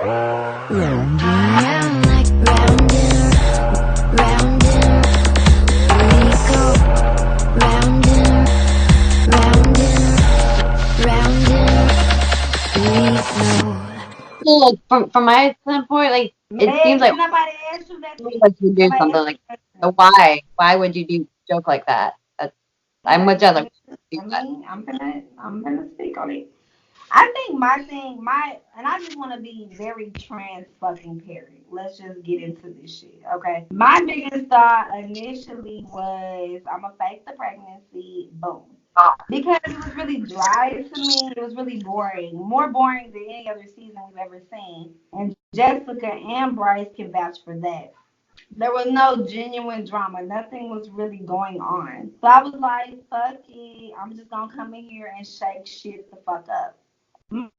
Round and like round and round and we go round and round and round and we go. Well, like, from my standpoint, like it seems like nobody asked you that. you do something like why? Why would you do joke like that? I'm with Jen. Like, I'm gonna speak on it. I think and I just want to be very trans fucking parent. Let's just get into this shit, okay? My biggest thought initially was I'm gonna fake the pregnancy, boom. Because it was really dry to me. It was really boring. More boring than any other season we've ever seen. And Jessica and Bryce can vouch for that. There was no genuine drama. Nothing was really going on. So I was like, fuck it. I'm just gonna come in here and shake shit the fuck up.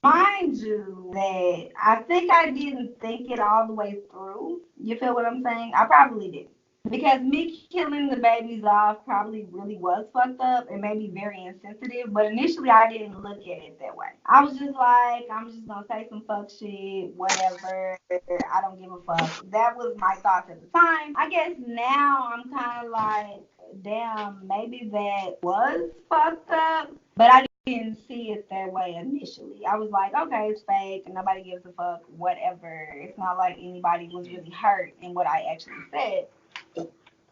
Mind you, that I think I didn't think it all the way through. You feel what I'm saying? I probably did. Because me killing the babies off probably really was fucked up and maybe very insensitive, but initially I didn't look at it that way. I was just like, I'm just gonna say some fuck shit, whatever. I don't give a fuck. That was my thoughts at the time. I guess now I'm kind of like, damn, maybe that was fucked up, but I didn't see it that way initially. I was like, okay, it's fake and nobody gives a fuck, whatever. It's not like anybody was really hurt in what I actually said.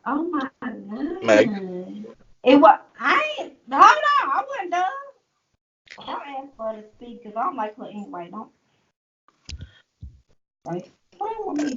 Oh my god. Meg. It was. I ain't. Hold on. I wasn't done. Don't ask for her to speak because I don't like her anyway. Don't.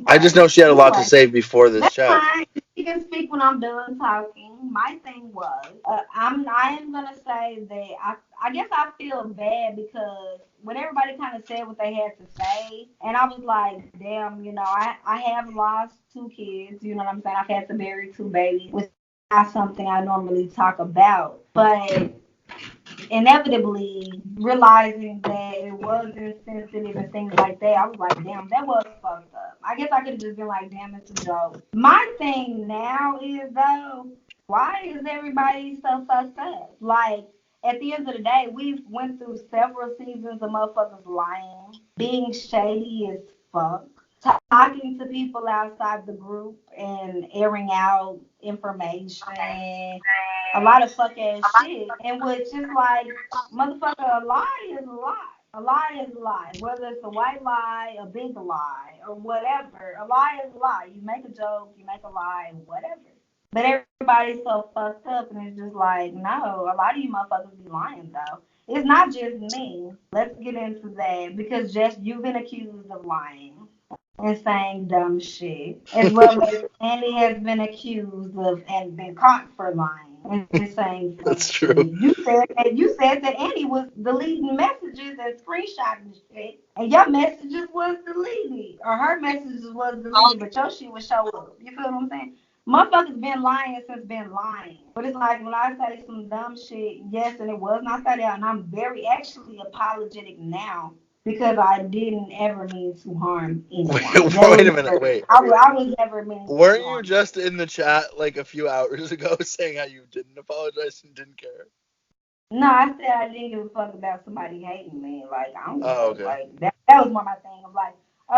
I just know she had a lot to say before this That's chat. fine. You can speak when I'm done talking. My thing was, I am gonna say that I guess I feel bad because when everybody kind of said what they had to say, and I was like, damn, I have lost two kids. You know what I'm saying? I've had to bury two babies, which is not something I normally talk about, but inevitably realizing that it was insensitive and things like that, I was like, damn, that was fucked up. I guess I could have just been like, damn, it's a joke. My thing now is though, why is everybody so fucked up? Like at the end of the day, we've went through several seasons of motherfuckers lying, being shady as fuck, talking to people outside the group and airing out information, a lot of fuck ass shit, and which is like, motherfucker, a lie is a lie. A lie is a lie. Whether it's a white lie, a big lie, or whatever, a lie is a lie. You make a joke, you make a lie, whatever. But everybody's so fucked up, and it's just like, no, a lot of you motherfuckers be lying though. It's not just me. Let's get into that because Jess, you've been accused of lying and saying dumb shit, as well as Annie has been accused of and been caught for lying and saying dumb That's shit. true. You said that Annie was deleting messages and screenshotting shit, and your messages was deleted, or her messages was deleted, but your shit was show up. You feel what I'm saying? Motherfuckers been lying since been lying. But it's like when I say some dumb shit, yes, and it was not that out, and I'm very actually apologetic now because I didn't ever mean to harm anyone. Wait a minute. Wait. I was never meaning to Weren't you harm. just in the chat like a few hours ago saying how you didn't apologize and didn't care? No, I said I didn't give a fuck about somebody hating me. Like I don't give a fuck. Okay. Like that was more my thing. I'm like, oh,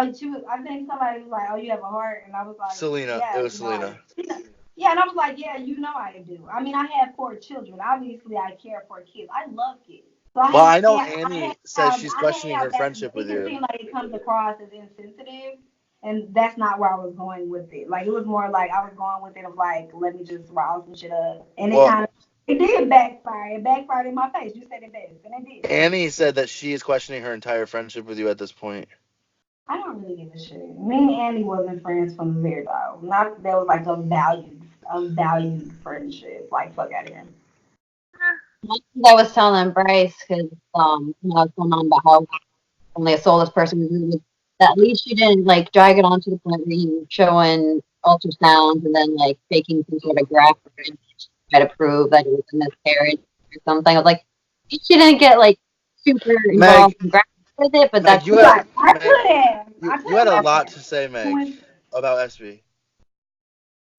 I think somebody was like, oh, you have a heart, and I was like, Selena. yeah, It was Selena. Yeah, and I was like, yeah, I do. I mean, I have 4 children. Obviously, I care for kids. I love kids. So Well, I know Annie says she's questioning her friendship with you. It you. seems like it comes across as insensitive, and that's not where I was going with it. Like, it was more like I was going with it of like, let me just rile some shit up. And it did backfire. It backfired in my face. You said it best, and it did. Annie said that she is questioning her entire friendship with you at this point. I don't really give a shit. Me and Annie wasn't friends from the very though. Not that was like a valued friendship. Like, fuck out of here. I was telling Bryce because what's going on about how only a soulless person was that at least you didn't like drag it on to the point where you were showing ultrasounds and then like faking some sort of graph to try to prove that it was a miscarriage or something. I was like, at least you didn't get like super involved in graph with it, but Meg, that's you had You had a lot to say, Meg, about Espe.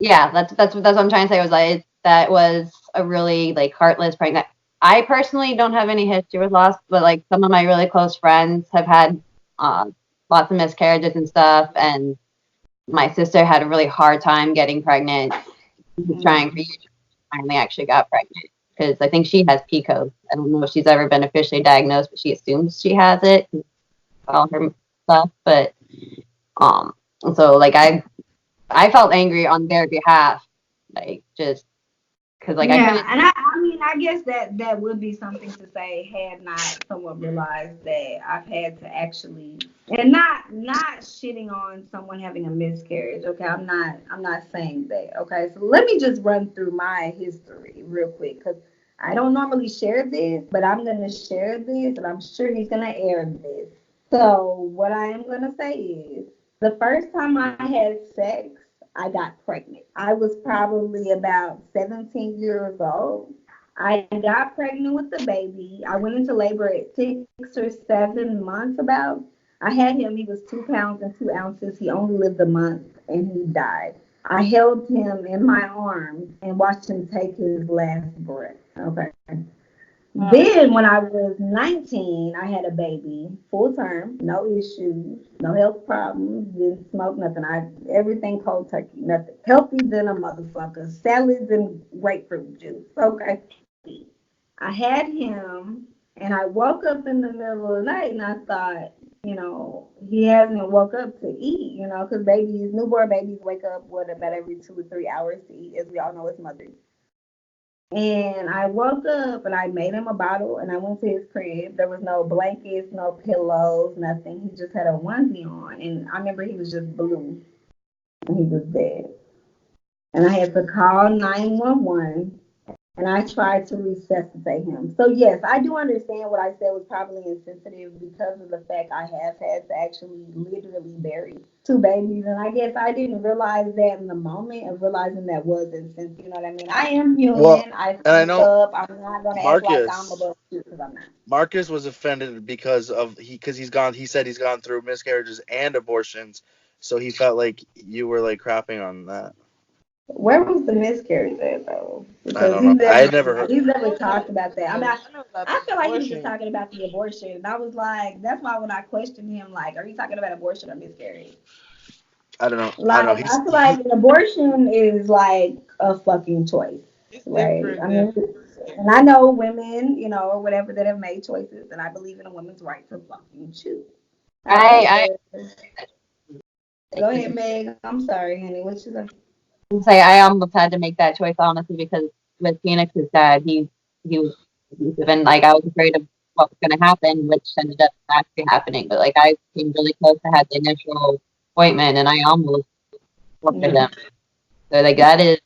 Yeah, that's what I'm trying to say. Was like that was a really like heartless prank. I personally don't have any history with loss, but like some of my really close friends have had lots of miscarriages and stuff, and my sister had a really hard time getting pregnant. She was trying for years, finally actually got pregnant because I think she has PCOS. I don't know if she's ever been officially diagnosed, but she assumes she has it. All her stuff, but so like I felt angry on their behalf, like just because like I couldn't. And I mean, I guess that would be something to say had not someone realized that I've had to actually, and not shitting on someone having a miscarriage. Okay, I'm not saying that. Okay, so let me just run through my history real quick because I don't normally share this, but I'm gonna share this, and I'm sure he's gonna air this. So what I am gonna say is the first time I had sex, I got pregnant. I was probably about 17 years old. I got pregnant with the baby. I went into labor at 6 or 7 months about. I had him, he was 2 pounds and 2 ounces. He only lived a month and he died. I held him in my arms and watched him take his last breath. Okay. Then, when I was 19, I had a baby, full term, no issues, no health problems, didn't smoke nothing. Everything cold turkey, nothing. Healthy than a motherfucker, salads and grapefruit juice. Okay. I had him, and I woke up in the middle of the night, and I thought, he hasn't woke up to eat, because newborn babies wake up, about every 2 or 3 hours to eat, as we all know, it's mothers. And I woke up and I made him a bottle and I went to his crib. There was no blankets, no pillows, nothing. He just had a onesie on. And I remember he was just blue and he was dead. And I had to call 911 and I tried to resuscitate him. So, yes, I do understand what I said was probably insensitive because of the fact I have had to actually literally bury 2 babies. And I guess I didn't realize that in the moment of realizing that was insensitive. You know what I mean? I am human. Well, I and I fuck know up. I'm not going to act like I'm above you because I'm not. Marcus was offended because he said he's gone through miscarriages and abortions, so he felt like you were like crapping on that. Where was the miscarriage at, though? I Because don't know. I had never heard. he's never talked about that. I mean, I feel like he was abortion. just talking about the abortion. And I was like, that's why when I questioned him, like, are you talking about abortion or miscarriage? I don't know. I Like, don't know. I feel like an abortion is like a fucking choice, It's right? different I than mean, and I know women, or whatever that have made choices, and I believe in a woman's right to fucking choose. I Go ahead, Meg. I'm sorry, honey. What you say? say I almost had to make that choice honestly because with Phoenix's dad, he was abusive and like I was afraid of what was going to happen, which ended up actually happening. But like I came really close to have the initial appointment, and I almost looked at them. So like that is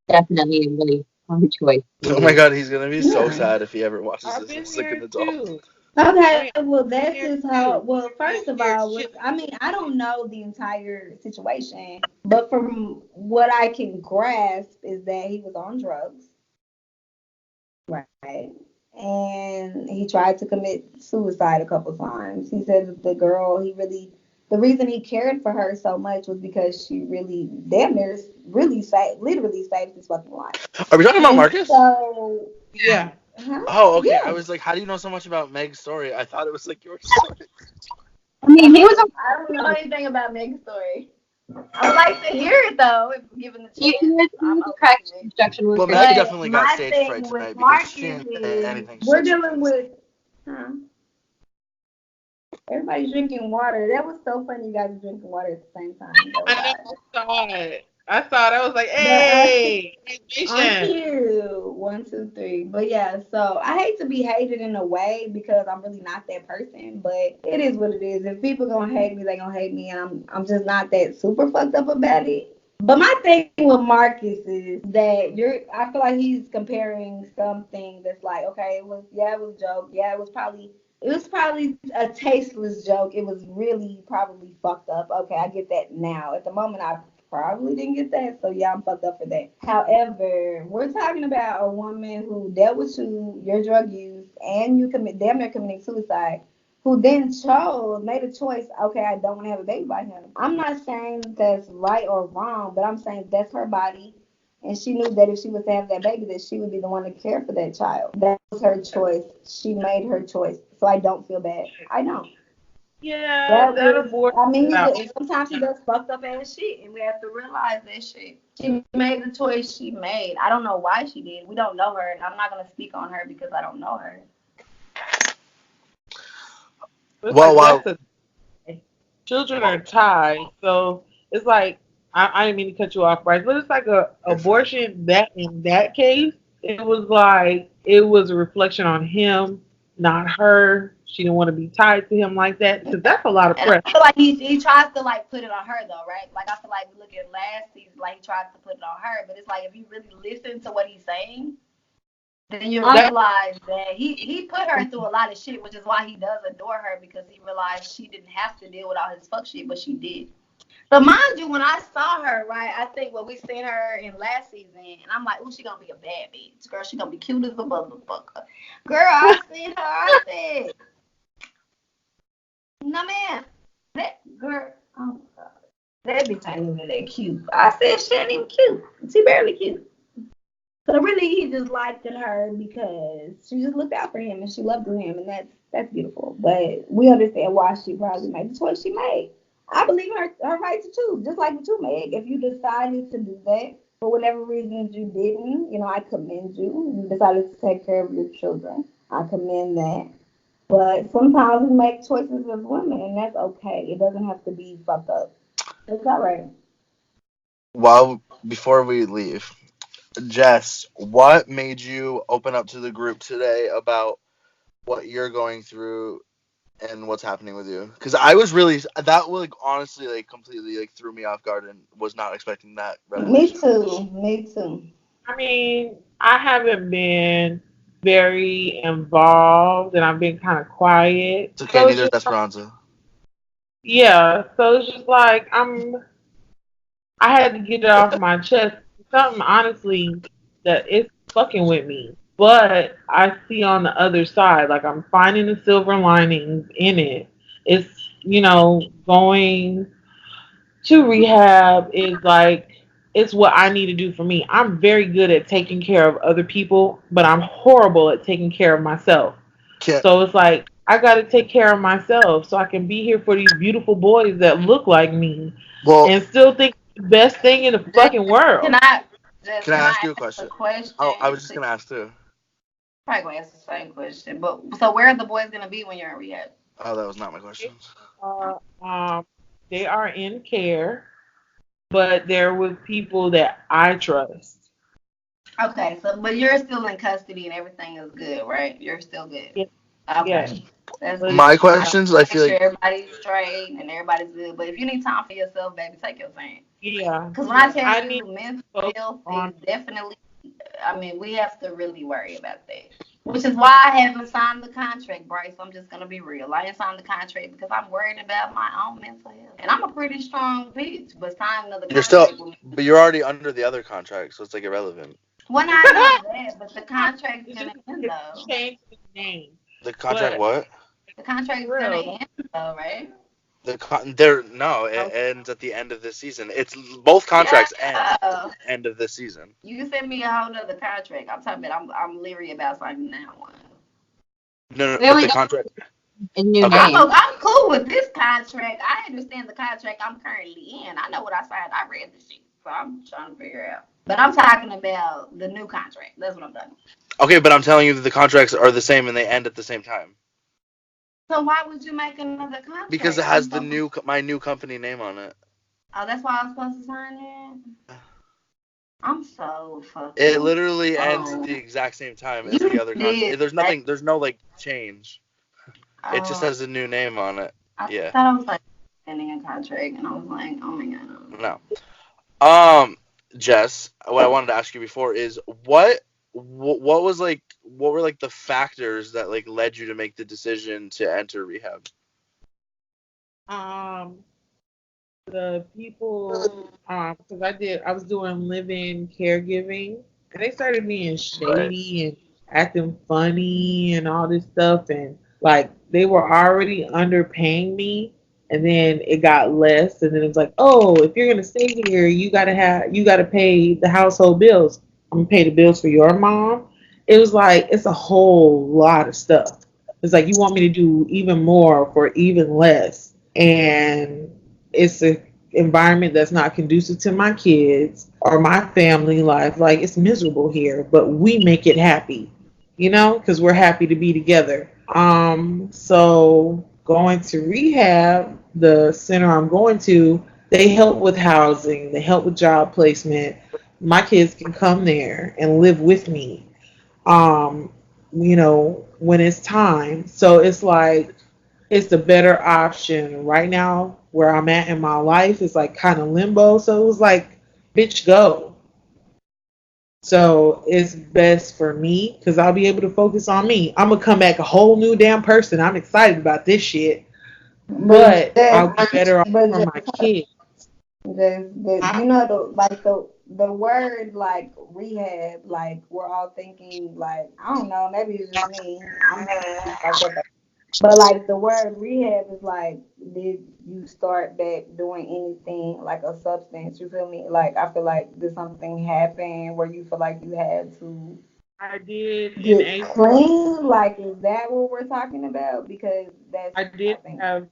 definitely a really hard choice. Oh my god, he's gonna be so Yeah. sad if he ever watches I've this been as like there an adult. too. Okay, I well, mean, that's here just how. too. Well, first of all, I don't know the entire situation, but from what I can grasp is that he was on drugs, right? And he tried to commit suicide a couple times. He said that the reason he cared for her so much was because she really, damn near, literally saved his fucking life. Are we talking about And Marcus? so, Yeah. huh? Oh, okay. I Yeah. was like, how do you know so much about Meg's story? I thought it was like your story. I mean, he was I don't know anything about Meg's story. I would like to hear it though, if given the he chance. was a crack instruction was Well, great. Meg But definitely got my stage thing fright with tonight because Marcus she didn't is anything. we're dealing with everybody's drinking water. That was so funny you guys are drinking water at the same time. That was I know. odd. I saw it. I saw it. I was like, But hey, on hydration. cue, 1, 2, 3. But yeah, so I hate to be hated in a way because I'm really not that person. But it is what it is. If people gonna hate me, they gonna hate me, and I'm just not that super fucked up about it. But my thing with Marcus is that I feel like he's comparing something that's like, okay, it was a joke. Yeah, it was probably a tasteless joke. It was really probably fucked up. Okay, I get that now. At the moment I probably didn't get that. So yeah, I'm fucked up for that. However, we're talking about a woman who dealt with your drug use and you damn near committing suicide, who then made a choice, okay, I don't want to have a baby by him. I'm not saying that's right or wrong, but I'm saying that's her body. And she knew that if she was to have that baby, that she would be the one to care for that child. That was her choice. She made her choice. So I don't feel bad. I don't. Yeah, that abortion. I mean, Out. sometimes he does fucked up ass shit, and we have to realize that shit. She made the choice she made. I don't know why she did. We don't know her, and I'm not gonna speak on her because I don't know her. It's Well, like that's children are tied, so it's like I didn't mean to cut you off, Bryce, but it's like a abortion that in that case it was like it was a reflection on him, not her. She didn't want to be tied to him like that because that's a lot of And pressure. I feel like he tries to like put it on her though, right? Like I feel like we look at last season, like he tries to put it on her, but it's like if you really listen to what he's saying, then you That realize that he put her through a lot of shit, which is why he does adore her because he realized she didn't have to deal with all his fuck shit, but she did. So mind you, when I saw her, right, I think when we seen her in last season, and I'm like, oh, she gonna be a bad bitch, girl. She gonna be cute as a motherfucker, girl. I seen her, I said, no man, that girl, oh my god, that bitch ain't even that cute. I said she ain't even cute. She barely cute. So really, he just liked her because she just looked out for him and she loved him, and that's beautiful. But we understand why she probably made the choice she made. I believe her right to choose, just like with you, Meg. If you decided to do that for whatever reasons you didn't, I commend you. You decided to take care of your children. I commend that. But sometimes we make choices as women, and that's okay. It doesn't have to be fucked up. It's all right. well, before we leave, Jess, what made you open up to the group today about what you're going through and what's happening with you? Because I was really that like honestly like completely like threw me off guard and was not expecting that Me revelation. too. Me too. I mean, I haven't been very involved and I've been kind of quiet. It's okay. So it's Neither is just Esperanza. yeah. So it's just like I had to get it off my chest. Something honestly that it's fucking with me. But I see on the other side, like I'm finding the silver linings in it. It's, going to rehab is like it's what I need to do for me. I'm very good at taking care of other people, but I'm horrible at taking care of myself. Can't. So it's like I got to take care of myself so I can be here for these beautiful boys that look like me Well, and still think it's the best thing in the Just, fucking can world. I can I can ask I you a ask a question? Oh, I question? was just gonna ask too. Probably gonna ask the same question. But so where are the boys gonna be when you're in rehab? Oh, that was not my question. They are, they are in care, but they're with people that I trust. Okay, so but you're still in custody and everything is good, right? You're still good. Yeah, yeah. Okay, that's But My good. I don't questions, I make feel sure like everybody's straight and everybody's good. But if you need time for yourself, baby, take your time. yeah, Because when I tell I need you mental to focus health on is definitely, I mean, we have to really worry about that. Which is why I haven't signed the contract, Bryce. I'm just gonna be real. I didn't sign the contract because I'm worried about my own mental health. And I'm a pretty strong bitch, but signing another you're still, contract with me. but you're already under the other contract, so it's like irrelevant. Well, I know that, but the contract's it's gonna just end though. change the name. The contract But what? The contract's for gonna real, end though, right? There no, it I ends at the end of this season. It's both contracts end at Yeah. the end of this season. You send me a whole nother contract. I'm talking about I'm leery about signing that one. No, no, We but only the got contract. a new Okay, name. I'm cool with this contract. I understand the contract I'm currently in. I know what I signed. I read the shit. So I'm trying to figure out. But I'm talking about the new contract. That's what I'm talking about. okay, but I'm telling you that the contracts are the same and they end at the same time So why would you make another because contract? it has the new my new company name on it. Oh, that's why I'm supposed to sign it? I'm so It fucking literally ends at the wrong. exact same time as the You other did contract. There's that. nothing. There's no like change. It just Oh, has a new name on it. I Yeah. thought I was like sending a contract and I was like, oh my god. No. Um, Jess, what I wanted to ask you before is what was like what were like the factors that like led you to make the decision to enter rehab? um the people because I was doing living caregiving and they started being Right. shady and acting funny and all this stuff and like they were already underpaying me and then it got less and then it was like, oh, if you're gonna stay here you gotta pay the household bills. I'm gonna pay the bills for your mom. It was like it's a whole lot of stuff. It's like you want me to do even more for even less, and it's a environment that's not conducive to my kids or my family life. Like it's miserable here, but we make it happy, because we're happy to be together. So going to rehab, the center I'm going to, they help with housing, they help with job placement. My kids can come there and live with me, um, when it's time. So it's like it's the better option right now where I'm at in my life is like kind of limbo. So it was like, bitch, go. So it's best for me because I'll be able to focus on me. I'm gonna come back a whole new damn person. I'm excited about this shit, But but I'll be better off but for my kids. you know the word like rehab, like we're all thinking like I don't know, maybe it's just me. I'm fucked up. But like the word rehab is like, did you start back doing anything like a substance? You feel me? Like I feel like did something happen where you feel like you had to I did in get April. clean? Like is that what we're talking about? Because that's I I did think have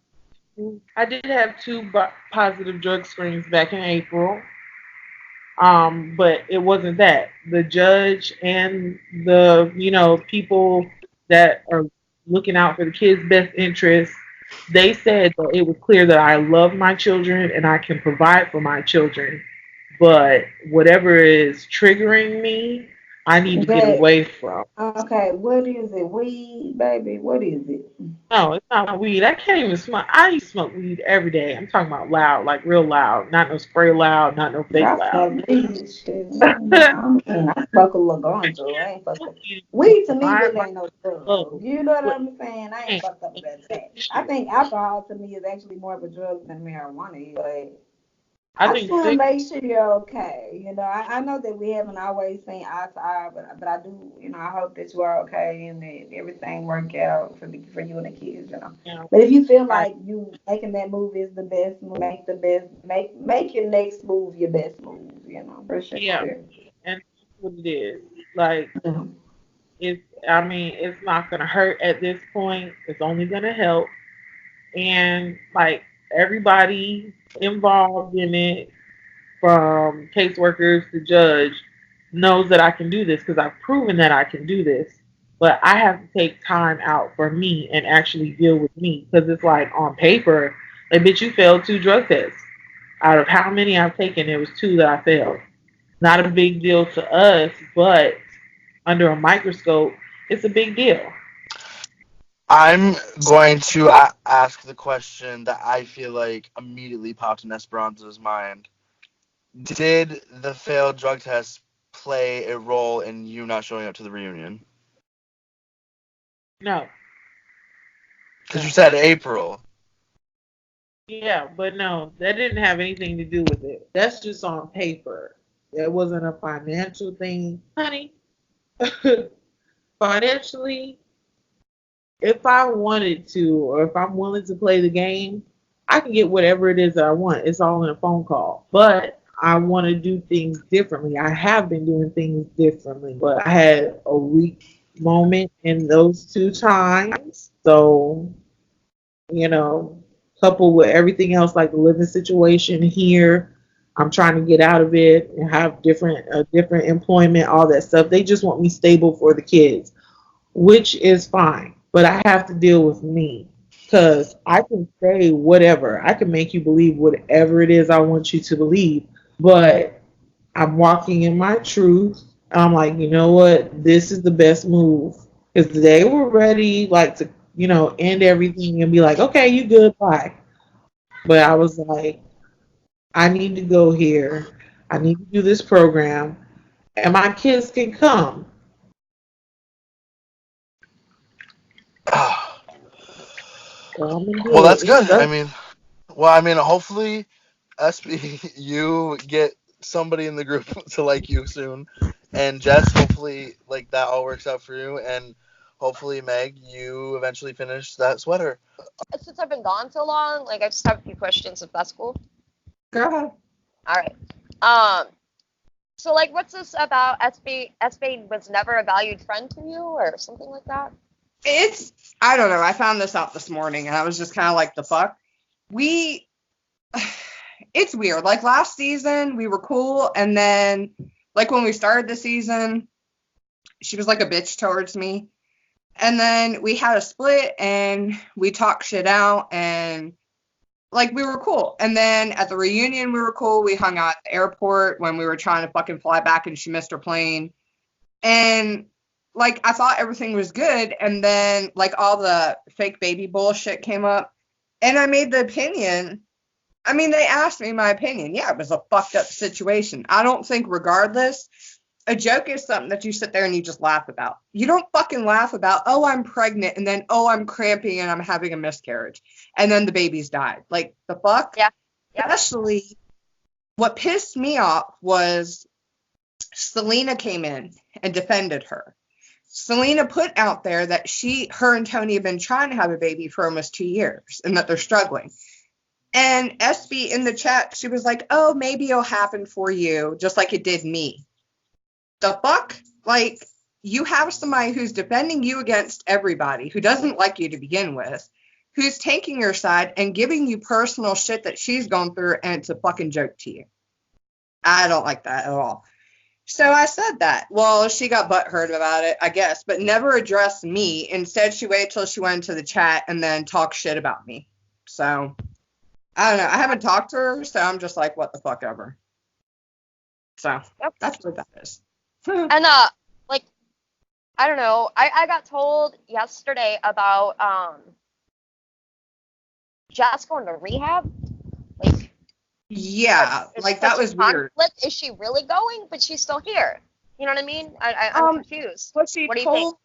I did have two positive drug screens back in April. But it wasn't that. The judge and the, people that are looking out for the kids' best interests, they said that it was clear that I love my children and I can provide for my children. But whatever is triggering me, I need to get that away from. okay, what is it? Weed, baby, what is it? No, it's not weed. I can't even smoke. I used to smoke weed every day. I'm talking about loud, like real loud, not no spray loud, not no fake I loud. smoke weed shit. I smoke a little ganja. I ain't fucked up. Weed to me really My ain't no drug. love. You know what But I'm saying? I ain't man, fucked up about this that. I shit. think alcohol to me is actually more of a drug than marijuana. But I I just think want to six. make sure you're okay. I know that we haven't always seen eye to eye, but I do. I hope that you are okay and that everything work out for you and the kids. You know, But if you feel right? like you making that move is the best move, make your next move your best move. For sure. Yeah, and that's what it is. Like Yeah. it's. I mean, it's not gonna hurt at this point. It's only gonna help. And like everybody involved in it, from caseworkers to judge, knows that I can do this because I've proven that I can do this. But I have to take time out for me and actually deal with me because it's like on paper, like bitch, you failed two drug tests. Out of how many I've taken, there was two that I failed. Not a big deal to us, but under a microscope, it's a big deal. I'm going to ask the question that I feel like immediately popped in Esperanza's mind. Did the failed drug test play a role in you not showing up to the reunion? No, Because you no. said April. Yeah, but no, that didn't have anything to do with it. That's just on paper. It wasn't a financial thing. Honey, financially, if I wanted to, or if I'm willing to play the game, I can get whatever it is that I want. It's all in a phone call. But I want to do things differently. I have been doing things differently, but I had a weak moment in those two times. So, you know, coupled with everything else, like the living situation here, I'm trying to get out of it and have different employment, all that stuff. They just want me stable for the kids, which is fine. But I have to deal with me because I can say whatever. I can make you believe whatever it is I want you to believe. But I'm walking in my truth. I'm like, you know what? This is the best move. Because they were ready, like, to, end everything and be like, okay, you good, bye. But I was like, I need to go here. I need to do this program. And my kids can come. So I'm going to Well, do it. that's It good. sucks. Hopefully, SB, you get somebody in the group to like you soon, and Jess, hopefully, like that all works out for you, and hopefully, Meg, you eventually finish that sweater. Since I've been gone so long, like I just have a few questions if that's cool. God. All right. Um. So like, what's this about? Espe was never a valued friend to you, or something like that? I don't know. I found this out this morning and I was just kind of like, the fuck? It's weird. Like last season, we were cool. And then, like when we started the season, she was like a bitch towards me. And then we had a split and we talked shit out and like we were cool. And then at the reunion, we were cool. We hung out at the airport when we were trying to fucking fly back and she missed her plane. And like I thought everything was good. And then like all the fake baby bullshit came up. And I made the opinion. I mean, they asked me my opinion. Yeah, it was a fucked up situation. I don't think regardless, a joke is something that you sit there and you just laugh about. You don't fucking laugh about, oh, I'm pregnant, and then, oh, I'm cramping and I'm having a miscarriage, and then the baby's died. Like, the fuck? Yeah. Especially, what pissed me off was Selena came in and defended her. Selena put out there that her and Tony have been trying to have a baby for almost 2 years and that they're struggling. And Espe in the chat, she was like, oh, maybe it'll happen for you, just like it did me. The fuck? Like, you have somebody who's defending you against everybody, who doesn't like you to begin with, who's taking your side and giving you personal shit that she's gone through, and it's a fucking joke to you. I don't like that at all. So I said that. Well, she got butthurt about it, I guess, but never addressed me. Instead, she waited till she went into the chat and then talked shit about me. So, I don't know. I haven't talked to her, so I'm just like, what the fuck ever. So, that's what that is. And like, I don't know. I got told yesterday about Jess going to rehab. Like, yeah, like that was weird. Is she really going? But she's still here. You know what I mean? I'm confused. What do you think?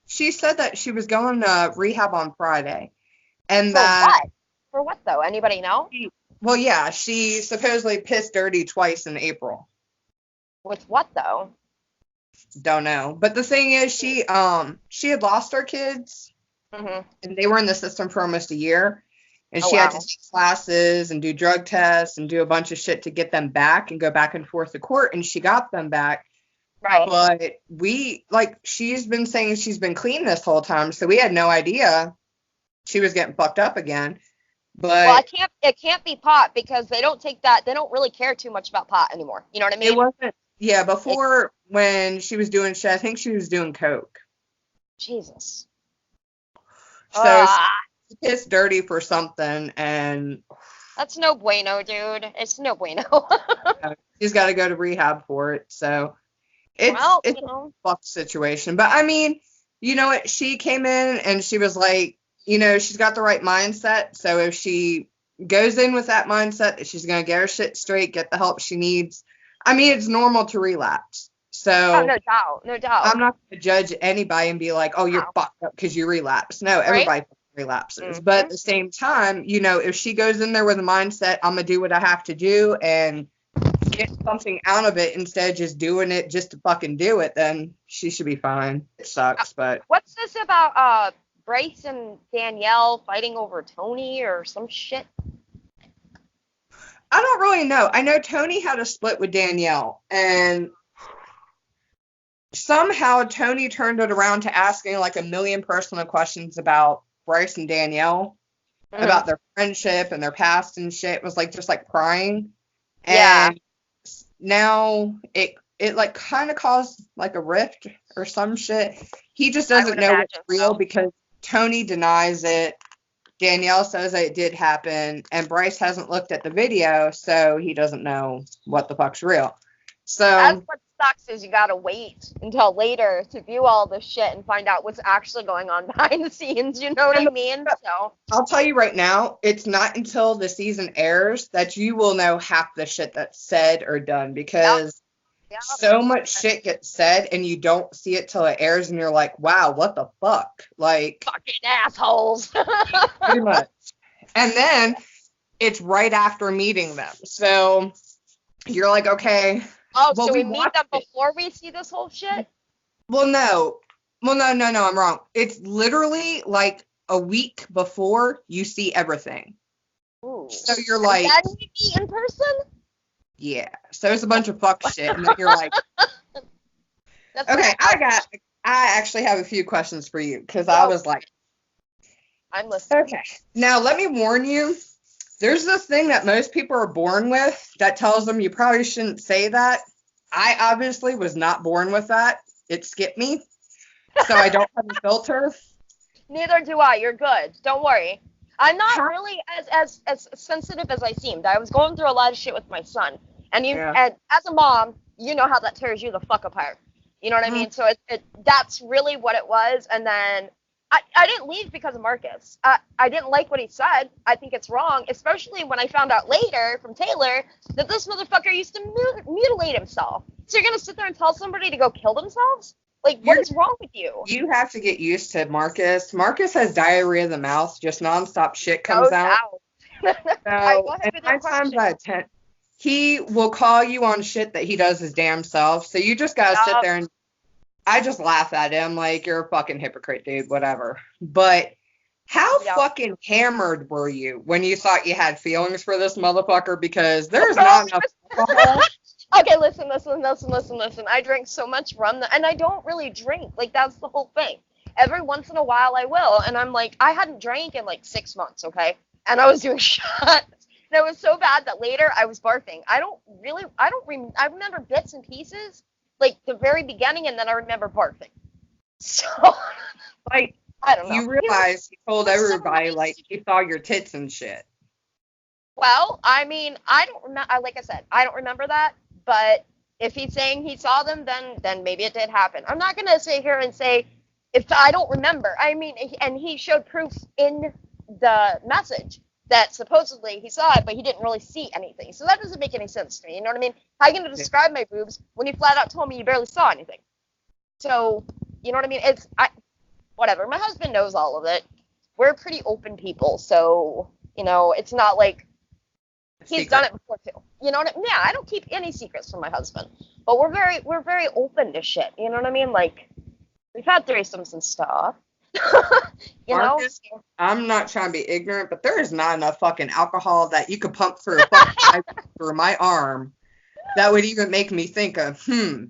She said that she was going to rehab on Friday, and For what though? Anybody know? Well, yeah, she supposedly pissed dirty twice in April. With what though? Don't know. But the thing is, she had lost her kids, and they were in the system for almost a year, and she had to take classes and do drug tests and do a bunch of shit to get them back and go back and forth to court, and she got them back. Right. But she's been saying she's been clean this whole time, so we had no idea she was getting fucked up again. But it can't be pot because they don't take that. They don't really care too much about pot anymore. You know what I mean? It wasn't. Yeah, before when she was doing shit, I think she was doing coke. Jesus. So she pissed dirty for something, and that's no bueno, dude. It's no bueno. She's got to go to rehab for it. So it's a fucked situation. But I mean, you know what? She came in and she was like, you know, she's got the right mindset. So if she goes in with that mindset that she's going to get her shit straight, get the help she needs. I mean, it's normal to relapse. So no doubt. I'm not going to judge anybody and be like, oh, you're fucked up because you relapse. No, everybody relapses. Mm-hmm. But at the same time, you know, if she goes in there with a mindset, I'm going to do what I have to do and get something out of it instead of just doing it just to fucking do it, then she should be fine. It sucks, but. What's this about Bryce and Danielle fighting over Tony or some shit? I don't really know. I know Tony had a split with Danielle, and somehow Tony turned it around to asking like a million personal questions about Bryce and Danielle, about their friendship and their past and shit. It was like just like prying. And now it like kind of caused like a rift or some shit. He just doesn't know what's real because Tony denies it. Danielle says that it did happen, and Bryce hasn't looked at the video, so he doesn't know what the fuck's real. So that's what sucks is you gotta wait until later to view all this shit and find out what's actually going on behind the scenes. You know what I mean? So I'll tell you right now, it's not until the season airs that you will know half the shit that's said or done because so much shit gets said and you don't see it till it airs and you're like, wow, what the fuck? Like fucking assholes. Pretty much. And then it's right after meeting them. So you're like, okay. Oh, so we meet them before we see this whole shit? Well, no, I'm wrong. It's literally like a week before you see everything. Ooh. So you're like, and then we meet in person? Yeah. So it's a bunch of fuck shit, and then you're like, okay, I I actually have a few questions for you because I was like, I'm listening. okay. Now, let me warn you. There's this thing that most people are born with that tells them you probably shouldn't say that. I obviously was not born with that. It skipped me. So I don't have a filter. Neither do I. You're good. Don't worry. I'm not How- really as sensitive as I seemed. I was going through a lot of shit with my son, and Yeah. and as a mom, you know how that tears you the fuck apart. You know what I mean? So that's really what it was. And then I didn't leave because of Marcus. I didn't like what he said. I think it's wrong, especially when I found out later from Taylor that this motherfucker used to mutilate himself. So you're gonna sit there and tell somebody to go kill themselves? Like, what is wrong with you? You have to get used to Marcus. Marcus has diarrhea of the mouth, just nonstop shit comes out. Go ahead So, and with your 9 times question. out of 10, he will call you on shit that he does his damn self. So you just gotta sit Yup. there and I just laugh at him like you're a fucking hypocrite, dude, whatever. But how Yup. fucking hammered were you when you thought you had feelings for this motherfucker? Because there's not enough alcohol. Okay, listen. I drink so much rum, and I don't really drink. Like, that's the whole thing. Every once in a while I will, and I'm like, I hadn't drank in like 6 months, okay? And I was doing shots. And it was so bad that later I was barfing. I remember bits and pieces, like the very beginning, and then I remember barfing. So, Like, I don't know. you realize he told he was so everybody nice. like he saw your tits and shit. Well, I mean, I don't remember. Like I said, I don't remember that. But if he's saying he saw them, then maybe it did happen. I'm not gonna sit here and say if I don't remember. I mean, and he showed proof in the message that supposedly he saw it, but he didn't really see anything. So that doesn't make any sense to me. You know what I mean? How are you gonna describe my boobs when you flat out told me you barely saw anything? So you know what I mean? Whatever. My husband knows all of it. We're pretty open people, so you know, it's not like. He's Secret. done it before too. You know what I mean? Yeah, I don't keep any secrets from my husband. But we're very open to shit. You know what I mean? Like, we've had threesomes and stuff. you Marcus, know? I'm not trying to be ignorant, but there is not enough fucking alcohol that you could pump through a fucking pipe through my arm that would even make me think of,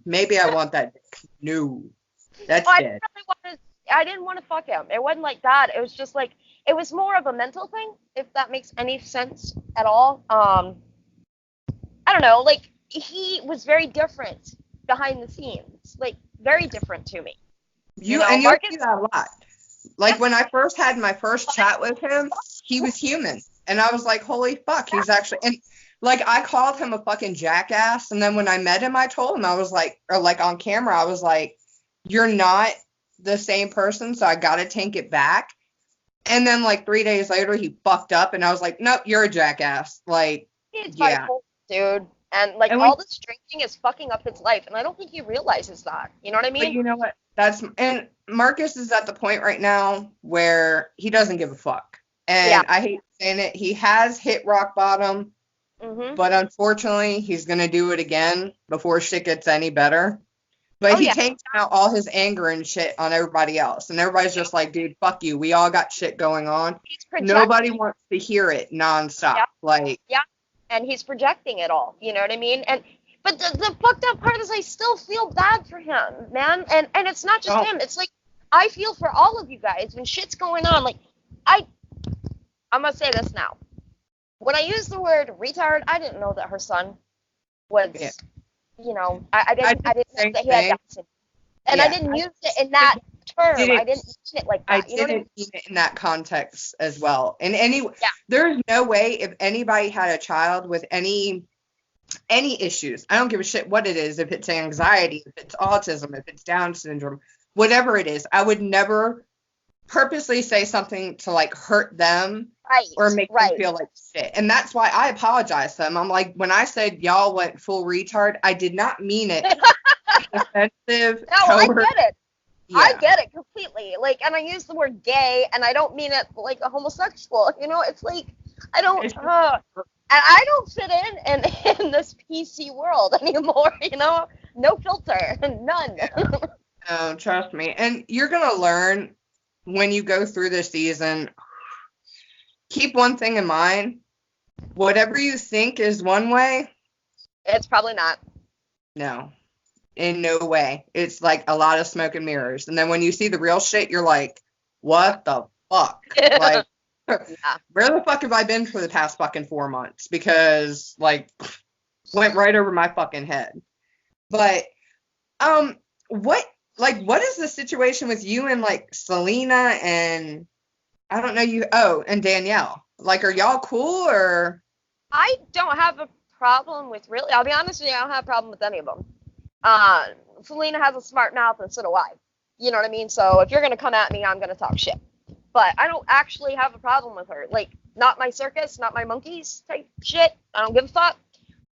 maybe I want that dick. No. That's Well, dead. I didn't want to fuck him. It wasn't like that. It was just like, it was more of a mental thing, if that makes any sense at all. I don't know, like, he was very different behind the scenes. Like, very different to me. You know, and you'll Marcus- see that a lot. Like when I first had my first chat with him, he was human. And I was like, holy fuck, he's actually, and like I called him a fucking jackass. And then when I met him, I told him, I was like, or like on camera, I was like, you're not the same person, so I gotta take it back. And then like 3 days later, he fucked up, and I was like, nope, you're a jackass. Like, He's yeah. bipolar, dude. And like And all this drinking is fucking up his life, and I don't think he realizes that. You know what I But mean? you know what? And Marcus is at the point right now where he doesn't give a fuck. And Yeah. I hate saying it. He has hit rock bottom, Mm-hmm. but unfortunately, he's going to do it again before shit gets any better. But Oh, he yeah. takes out all his anger and shit on everybody else. And everybody's just like, dude, fuck you. We all got shit going on. He's projecting, Nobody wants to hear it nonstop. Yep. Like, and he's projecting it all. You know what I mean? But the fucked up part is I still feel bad for him, man. And it's not just Oh. him. It's like I feel for all of you guys when shit's going on. Like I'm gonna say this now. When I used the word retard, I didn't know that her son was. Yeah. You know, I didn't know same that he had thing. Down syndrome. And I Yeah. didn't use it in that term. didn't- I didn't use it like I that. You know what I mean? didn't mean it in that context as well. And Yeah. there's no way if anybody had a child with any issues, I don't give a shit what it is, if it's anxiety, if it's autism, if it's Down syndrome, whatever it is, I would never purposely say something to like hurt them Right. or make right. them feel like shit. And that's why I apologize to them. I'm like, when I said y'all went full retard, I did not mean it offensive. No, I toward- get it. Yeah. I get it completely. Like, and I use the word gay, and I don't mean it like a homosexual. You know, it's like I don't, It's- and I don't fit in this PC world anymore. You know, no filter, none. No, trust me. And you're going to learn when you go through this season. Keep one thing in mind. Whatever you think is one way, It's probably not. no. in no way. It's like a lot of smoke and mirrors. And then when you see the real shit, you're like, what the fuck? Like, where the fuck have I been for the past fucking 4 months? Because, like, went right over my fucking head. But, what is the situation with you and, like, Selena and, I don't know, and Danielle? Like, are y'all cool, or? I don't have a problem with, really, I'll be honest with you, I don't have a problem with any of them. Selena has a smart mouth, and so do I. You know what I mean? So if you're going to come at me, I'm going to talk shit. But I don't actually have a problem with her. Like, not my circus, not my monkeys type shit. I don't give a fuck.